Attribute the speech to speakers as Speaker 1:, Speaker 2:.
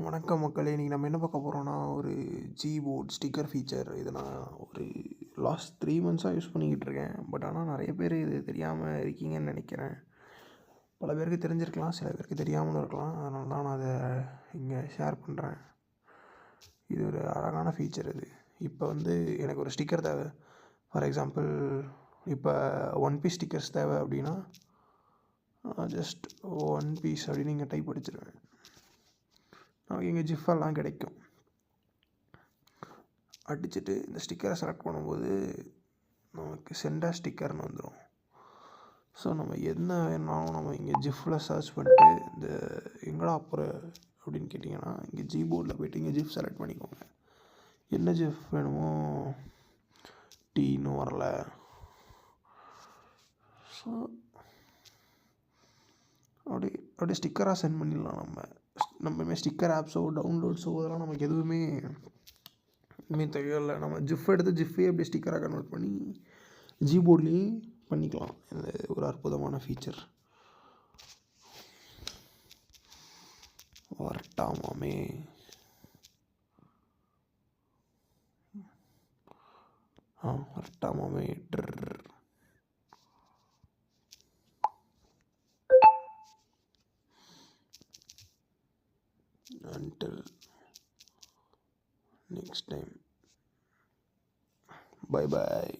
Speaker 1: வணக்கம் மக்களே. இன்றைக்கி நம்ம என்ன பார்க்க போகிறோம்னா, ஒரு போர்ட் ஸ்டிக்கர் ஃபீச்சர். இதை நான் ஒரு லாஸ்ட் 3 மந்த்ஸாக யூஸ் பண்ணிக்கிட்டு இருக்கேன். பட் ஆனால் நிறைய பேர் இது தெரியாமல் இருக்கீங்கன்னு நினைக்கிறேன். பல பேருக்கு தெரிஞ்சிருக்கலாம், சில பேருக்கு தெரியாமலும் இருக்கலாம். அதனால தான் நான் அதை இங்கே ஷேர் பண்ணுறேன். இது ஒரு அழகான ஃபீச்சர். இப்போ எனக்கு ஒரு ஸ்டிக்கர் தேவை. ஃபார் எக்ஸாம்பிள், இப்போ 1 பீஸ் ஸ்டிக்கர்ஸ் தேவை அப்படின்னா, ஜஸ்ட் 1 பீஸ் அப்படின்னு நீங்கள் டைப் அடிச்சிருவேன். நமக்கு இங்கே ஜிஃபெல்லாம் கிடைக்கும். அடிச்சுட்டு இந்த ஸ்டிக்கரை செலக்ட் பண்ணும்போது நமக்கு சென்டா ஸ்டிக்கர்னு வந்துடும். ஸோ நம்ம என்ன வேணாலும் நம்ம இங்கே ஜிஃப்பில் சர்ச் பண்ணிட்டு இந்த எங்கடா அப்புறம் அப்படின்னு கேட்டிங்கன்னா, இங்கே போர்டில் போய்ட்டு இங்கே ஜிஃப் செலக்ட் பண்ணிக்கோங்க. என்ன ஜிஃப் வேணுமோ, இன்னும் வரல. ஸோ அப்படியே ஸ்டிக்கராக சென்ட் பண்ணிடலாம். நம்ம ஸ்டிக்கர் ஆப்ஸோ டவுன்லோட்ஸோ அதெல்லாம் நமக்கு எதுவுமே தேவையில்லை. நம்ம ஜிஃப் எடுத்து ஜிஃபே அப்படியே ஸ்டிக்கராக கன்வெர்ட் பண்ணி போர்ட்லேயே பண்ணிக்கலாம். இது ஒரு அற்புதமான feature. வரட்டாமாமே வரட்டாமாமே. Until next time, bye bye.